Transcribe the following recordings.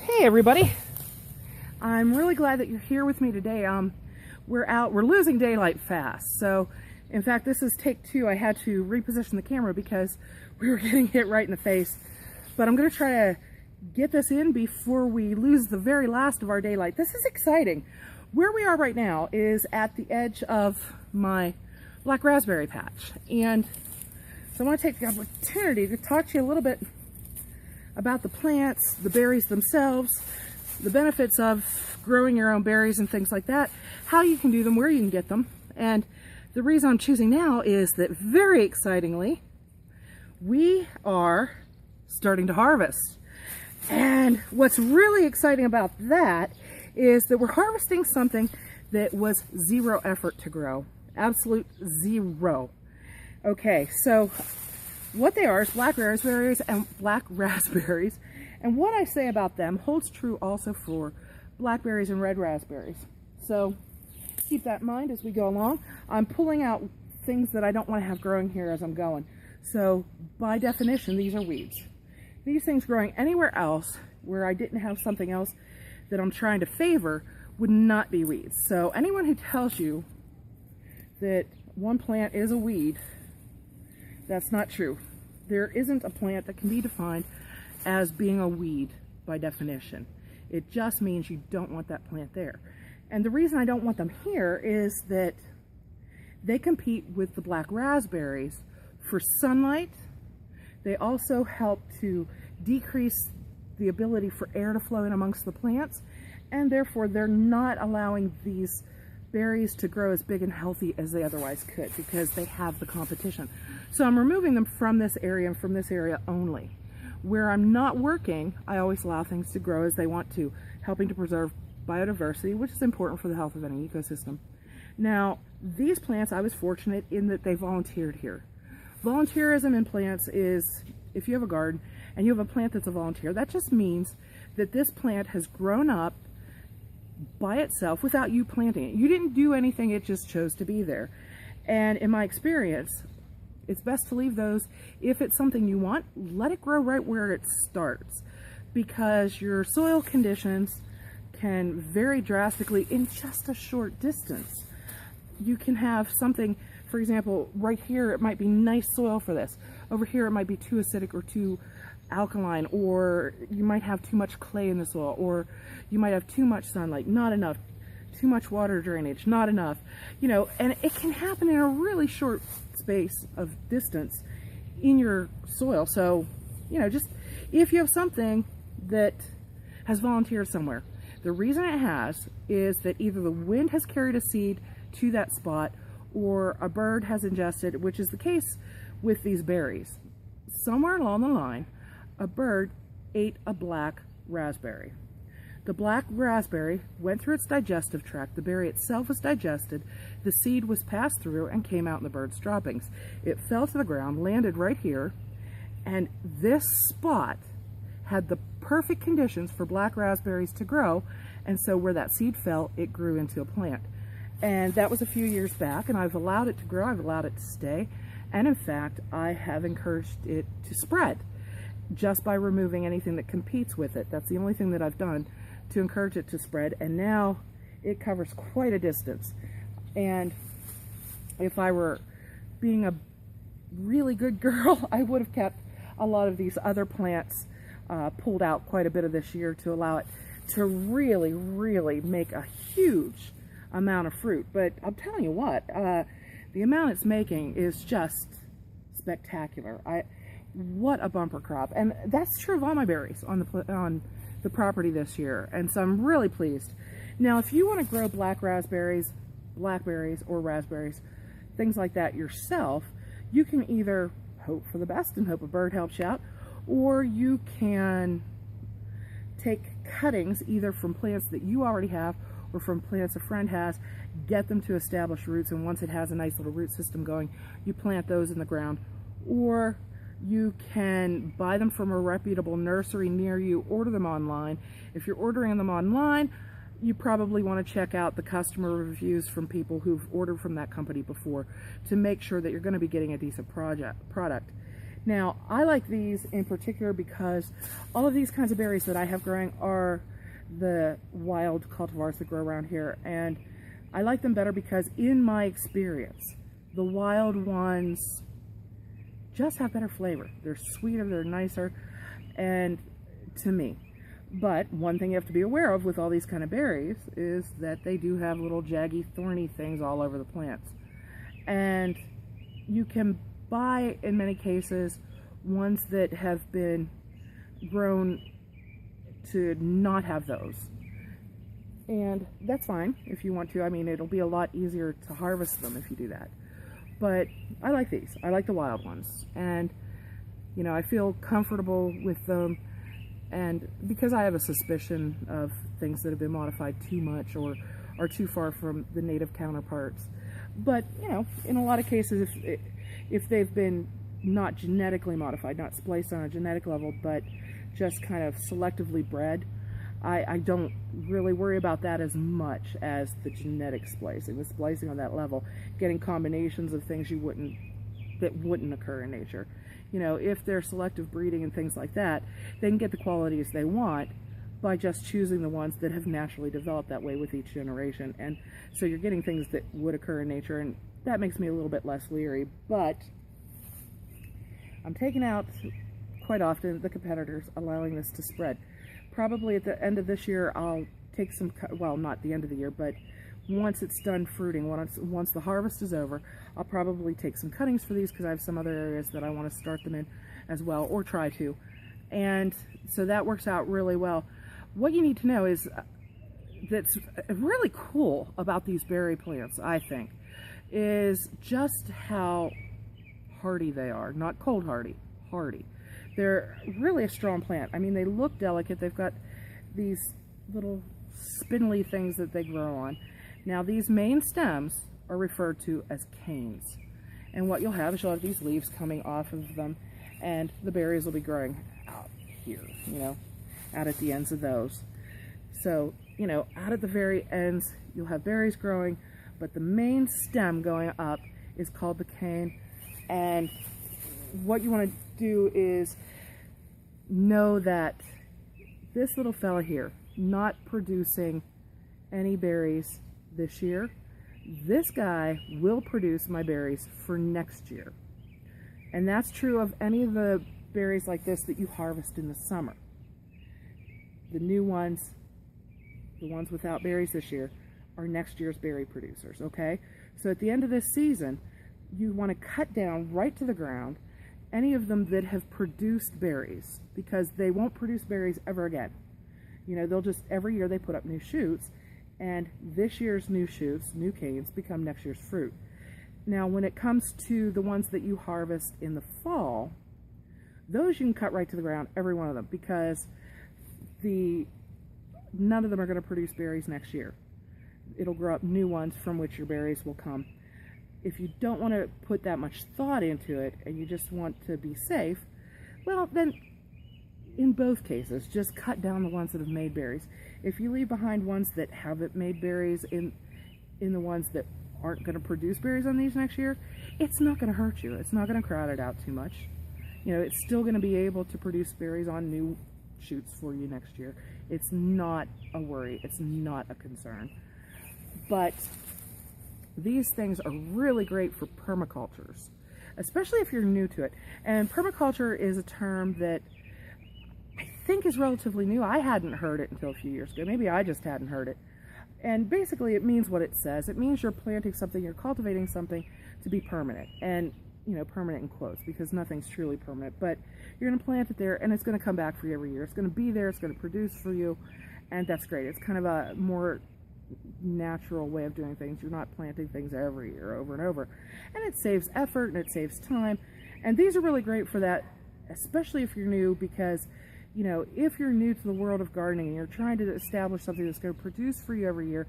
Hey everybody, I'm really glad that you're here with me today. We're losing daylight fast. So in fact, this is take two. I had to reposition the camera because we were getting hit right in the face. But I'm going to try to get this in before we lose the very last of our daylight. This is exciting. Where we are right now is at the edge of my black raspberry patch. And so I want to take the opportunity to talk to you a little bit about the plants, the berries themselves, the benefits of growing your own berries and things like that, how you can do them, where you can get them. And the reason I'm choosing now is that, very excitingly, we are starting to harvest. And what's really exciting about that is that we're harvesting something that was zero effort to grow. Absolute zero. Okay, so what they are is black raspberries. And what I say about them holds true also for blackberries and red raspberries. So keep that in mind as we go along. I'm pulling out things that I don't want to have growing here as I'm going. So by definition, these are weeds. These things growing anywhere else where I didn't have something else that I'm trying to favor would not be weeds. So anyone who tells you that one plant is a weed, that's not true. There isn't a plant that can be defined as being a weed by definition. It just means you don't want that plant there. And the reason I don't want them here is that they compete with the black raspberries for sunlight. They also help to decrease the ability for air to flow in amongst the plants, and therefore they're not allowing these berries to grow as big and healthy as they otherwise could because they have the competition. So I'm removing them from this area and from this area only. Where I'm not working, I always allow things to grow as they want to, helping to preserve biodiversity, which is important for the health of any ecosystem. Now, these plants, I was fortunate in that they volunteered here. Volunteerism in plants is, if you have a garden and you have a plant that's a volunteer, that just means that this plant has grown up by itself without you planting it. You didn't do anything, it just chose to be there. And in my experience, it's best to leave those. If it's something you want, let it grow right where it starts, because your soil conditions can vary drastically in just a short distance. You can have something, for example, right here it might be nice soil for this. Over here it might be too acidic or too alkaline, or you might have too much clay in the soil, or you might have too much sunlight, not enough, too much water drainage, not enough, you know, and it can happen in a really short space of distance in your soil. So, you know, just if you have something that has volunteered somewhere, the reason it has is that either the wind has carried a seed to that spot or a bird has ingested, which is the case with these berries. Somewhere along the line, a bird ate a black raspberry. The black raspberry went through its digestive tract. The berry itself was digested. The seed was passed through and came out in the bird's droppings. It fell to the ground, landed right here, and this spot had the perfect conditions for black raspberries to grow, and so where that seed fell, it grew into a plant. And that was a few years back, and I've allowed it to grow, I've allowed it to stay, and in fact, I have encouraged it to spread just by removing anything that competes with it. That's the only thing that I've done to encourage it to spread, and now it covers quite a distance. And if I were being a really good girl, I would have kept a lot of these other plants pulled out quite a bit of this year to allow it to really, really make a huge amount of fruit. But I'm telling you what, the amount it's making is just spectacular. What a bumper crop. And that's true of all my berries on the property this year, and so I'm really pleased. Now, if you want to grow black raspberries, blackberries, or raspberries, things like that yourself, you can either hope for the best and hope a bird helps you out, or you can take cuttings either from plants that you already have or from plants a friend has, get them to establish roots, and once it has a nice little root system going, you plant those in the ground. Or you can buy them from a reputable nursery near you, order them online. If you're ordering them online, you probably want to check out the customer reviews from people who've ordered from that company before to make sure that you're going to be getting a decent product. Now, I like these in particular because all of these kinds of berries that I have growing are the wild cultivars that grow around here, and I like them better because in my experience, the wild ones just have better flavor. They're sweeter, they're nicer, and to me. But one thing you have to be aware of with all these kind of berries is that they do have little jaggy, thorny things all over the plants. And you can buy, in many cases, ones that have been grown to not have those. And that's fine if you want to. I mean, it'll be a lot easier to harvest them if you do that. But I like these. I like the wild ones. And, you know, I feel comfortable with them. And because I have a suspicion of things that have been modified too much or are too far from the native counterparts. But, you know, in a lot of cases, if they've been not genetically modified, not spliced on a genetic level, but just kind of selectively bred, I don't really worry about that as much as the genetic splicing, the splicing on that level, getting combinations of things that wouldn't occur in nature. You know, if they're selective breeding and things like that, they can get the qualities they want by just choosing the ones that have naturally developed that way with each generation. And so you're getting things that would occur in nature, and that makes me a little bit less leery. But I'm taking out quite often the competitors, allowing this to spread. Probably at the end of this year, I'll take some, well, not the end of the year, but once it's done fruiting, once the harvest is over, I'll probably take some cuttings for these because I have some other areas that I want to start them in as well, or try to. And so that works out really well. What you need to know is that's really cool about these berry plants, I think, is just how hardy they are. Not cold hardy, hardy. They're really a strong plant. I mean, they look delicate. They've got these little spindly things that they grow on. Now, these main stems are referred to as canes. And what you'll have is you'll have these leaves coming off of them, and the berries will be growing out here, you know, out at the ends of those. So, you know, out at the very ends, you'll have berries growing, but the main stem going up is called the cane. And what you want to do is know that this little fella here, not producing any berries this year, this guy will produce my berries for next year. And that's true of any of the berries like this that you harvest in the summer. The new ones, the ones without berries this year, are next year's berry producers, okay? So at the end of this season, you want to cut down right to the ground any of them that have produced berries, because they won't produce berries ever again. You know, they'll just, every year they put up new shoots, and this year's new shoots, new canes, become next year's fruit. Now, when it comes to the ones that you harvest in the fall, those you can cut right to the ground, every one of them, because none of them are going to produce berries next year. It'll grow up new ones from which your berries will come. If you don't want to put that much thought into it and you just want to be safe, well, then in both cases, just cut down the ones that have made berries. If you leave behind ones that haven't made berries in the ones that aren't going to produce berries on these next year, it's not going to hurt you. It's not going to crowd it out too much. You know, it's still going to be able to produce berries on new shoots for you next year. It's not a worry. It's not a concern. But these things are really great for permacultures, especially if you're new to it. And permaculture is a term that I think is relatively new. I hadn't heard it until a few years ago. Maybe I just hadn't heard it. And basically it means what it says. It means you're planting something, you're cultivating something to be permanent. And, you know, permanent in quotes, because nothing's truly permanent. But you're going to plant it there and it's going to come back for you every year. It's going to be there, it's going to produce for you, and that's great. It's kind of a more natural way of doing things. You're not planting things every year over and over. And it saves effort and it saves time. And these are really great for that, especially if you're new, because, you know, if you're new to the world of gardening and you're trying to establish something that's going to produce for you every year,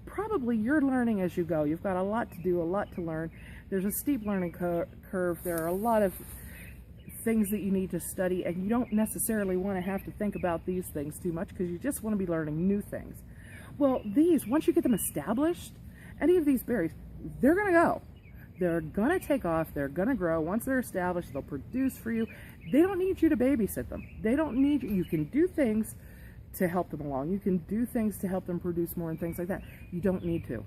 probably you're learning as you go. You've got a lot to do, a lot to learn. There's a steep learning curve. There are a lot of things that you need to study, and you don't necessarily want to have to think about these things too much because you just want to be learning new things. Well, these, once you get them established, any of these berries, they're going to go. They're gonna take off, they're gonna grow. Once they're established, they'll produce for you. They don't need you to babysit them. They don't need you. You can do things to help them along. You can do things to help them produce more and things like that. You don't need to.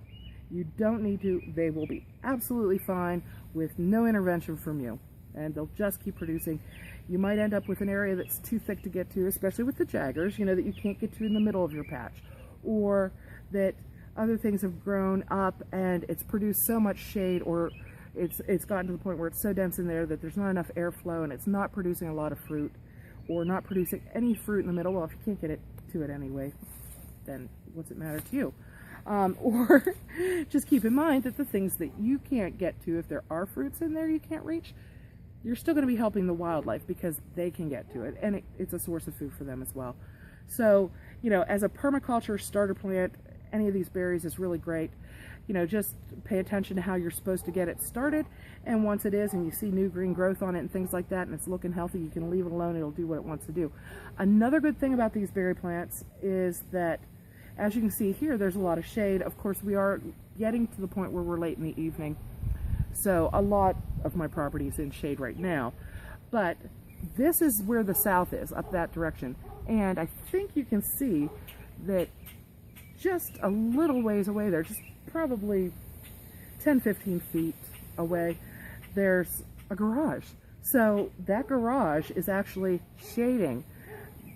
You don't need to. They will be absolutely fine with no intervention from you, and they'll just keep producing. You might end up with an area that's too thick to get to, especially with the jaggers, you know, that you can't get to in the middle of your patch, or that other things have grown up and it's produced so much shade, or it's gotten to the point where it's so dense in there that there's not enough airflow and it's not producing a lot of fruit, or not producing any fruit in the middle. Well, if you can't get it to it anyway, then what's it matter to you? Or just keep in mind that the things that you can't get to, if there are fruits in there you can't reach, you're still going to be helping the wildlife because they can get to it, and it's a source of food for them as well. So, you know, as a permaculture starter plant, any of these berries is really great. You know, just pay attention to how you're supposed to get it started, and once it is and you see new green growth on it and things like that and it's looking healthy, you can leave it alone. It'll do what it wants to do. Another good thing about these berry plants is that, as you can see here, there's a lot of shade. Of course, we are getting to the point where we're late in the evening, so a lot of my property is in shade right now, but this is where the south is, up that direction, and I think you can see that just a little ways away there, just probably 10-15 feet away, there's a garage. So that garage is actually shading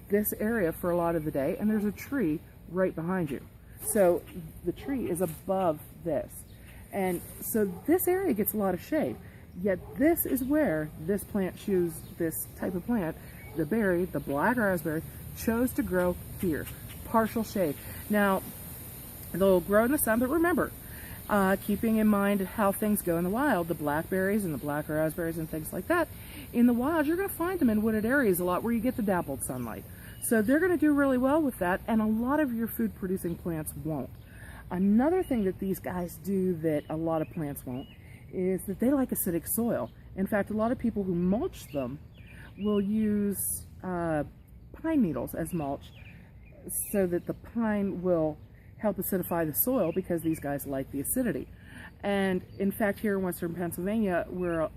this area for a lot of the day, and there's a tree right behind you. So the tree is above this, and so this area gets a lot of shade. Yet this is where this plant chose, this type of plant, the berry, the black raspberry, chose to grow here. Partial shade. Now, they'll grow in the sun, but remember, keeping in mind how things go in the wild, the blackberries and the black raspberries and things like that, in the wild, you're going to find them in wooded areas a lot where you get the dappled sunlight. So they're going to do really well with that, and a lot of your food-producing plants won't. Another thing that these guys do that a lot of plants won't is that they like acidic soil. In fact, a lot of people who mulch them will use pine needles as mulch so that the pine will help acidify the soil, because these guys like the acidity. And in fact, here in western Pennsylvania, we're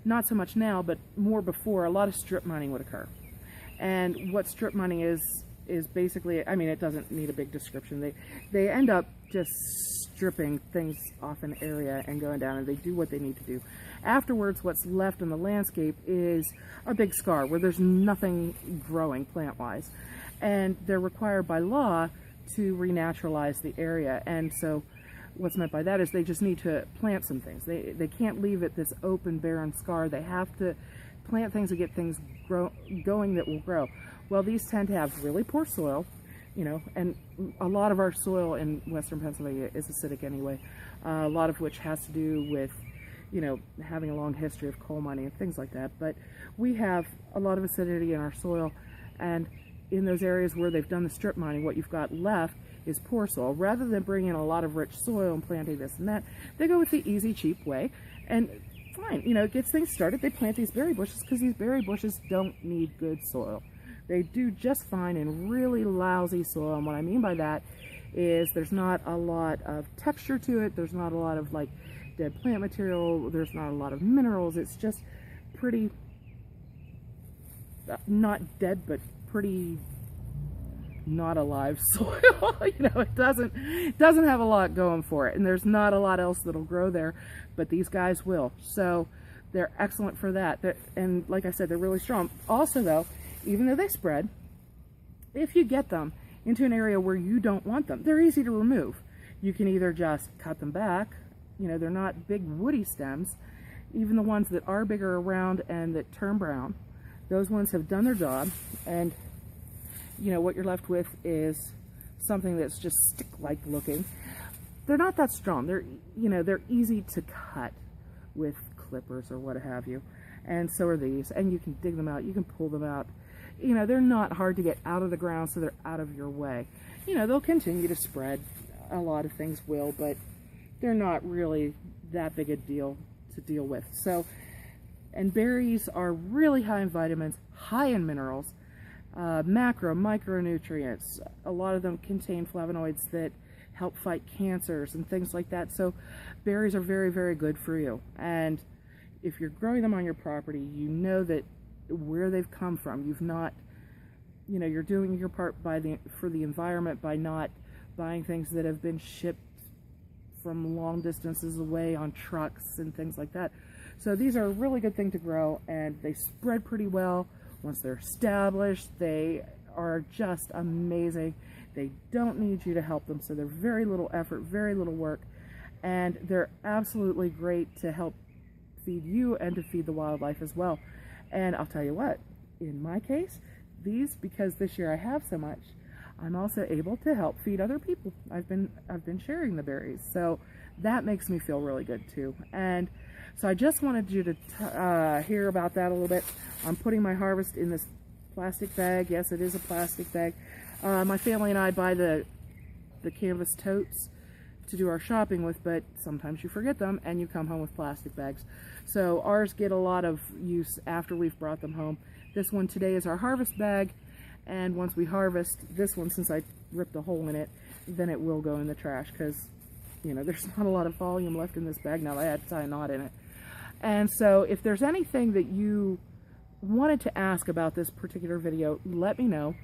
not so much now, but more before, a lot of strip mining would occur. And what strip mining is basically, I mean, it doesn't need a big description. They end up just stripping things off an area and going down, and they do what they need to do. Afterwards, what's left in the landscape is a big scar where there's nothing growing plant-wise. And they're required by law to renaturalize the area. And so what's meant by that is they just need to plant some things. They can't leave it this open, barren scar. They have to plant things to get things going that will grow. Well, these tend to have really poor soil, you know, and a lot of our soil in western Pennsylvania is acidic anyway, a lot of which has to do with, you know, having a long history of coal mining and things like that. But we have a lot of acidity in our soil, and in those areas where they've done the strip mining, what you've got left is poor soil. Rather than bringing in a lot of rich soil and planting this and that, they go with the easy, cheap way, and fine, you know, it gets things started. They plant these berry bushes because these berry bushes don't need good soil. They do just fine in really lousy soil, and what I mean by that is there's not a lot of texture to it, there's not a lot of like dead plant material, there's not a lot of minerals. It's just pretty, not dead, but pretty not alive soil. You know, it doesn't have a lot going for it, and there's not a lot else that'll grow there, but these guys will. So they're excellent for that. And like I said, they're really strong. Also though, even though they spread, if you get them into an area where you don't want them, they're easy to remove. You can either just cut them back. You know, they're not big woody stems. Even the ones that are bigger around and that turn brown, those ones have done their job, and you know, what you're left with is something that's just stick-like looking. They're not that strong. They're, you know, they're easy to cut with clippers or what have you. And so are these. And you can dig them out. You can pull them out. You know, they're not hard to get out of the ground, so they're out of your way. You know, they'll continue to spread. A lot of things will, but they're not really that big a deal to deal with. So, and berries are really high in vitamins, high in minerals, macro, micronutrients. A lot of them contain flavonoids that help fight cancers and things like that. So berries are very, very good for you. And if you're growing them on your property, you know that where they've come from. You've not, you know, you're doing your part for the environment by not buying things that have been shipped from long distances away on trucks and things like that. So these are a really good thing to grow, and they spread pretty well. Once they're established, they are just amazing. They don't need you to help them, so they're very little effort, very little work, and they're absolutely great to help feed you and to feed the wildlife as well. And I'll tell you what, in my case, these, because this year I have so much, I'm also able to help feed other people. I've been sharing the berries, so that makes me feel really good too. And so I just wanted you to hear about that a little bit. I'm putting my harvest in this plastic bag. Yes, it is a plastic bag. My family and I buy the canvas totes to do our shopping with, but sometimes you forget them and you come home with plastic bags. So ours get a lot of use after we've brought them home. This one today is our harvest bag, and once we harvest this one, since I ripped a hole in it, then it will go in the trash, because, you know, there's not a lot of volume left in this bag now. I had to tie a knot in it. And so if there's anything that you wanted to ask about this particular video, let me know.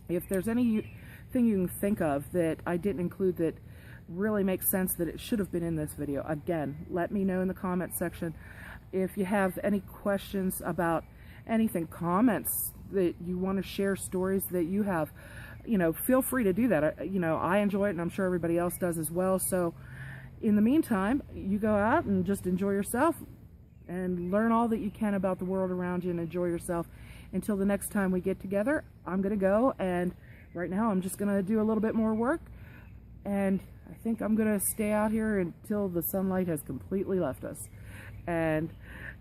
If there's anything you can think of that I didn't include that really makes sense that it should have been in this video, again, let me know in the comment section. If you have any questions about anything, comments that you want to share, stories that you have, you know, feel free to do that. You know, I enjoy it, and I'm sure everybody else does as well. So in the meantime, you go out and just enjoy yourself and learn all that you can about the world around you and enjoy yourself. Until the next time we get together, I'm going to go, and right now I'm just going to do a little bit more work, and I think I'm going to stay out here until the sunlight has completely left us. And,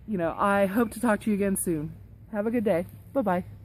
you know, I hope to talk to you again soon. Have a good day. Bye-bye.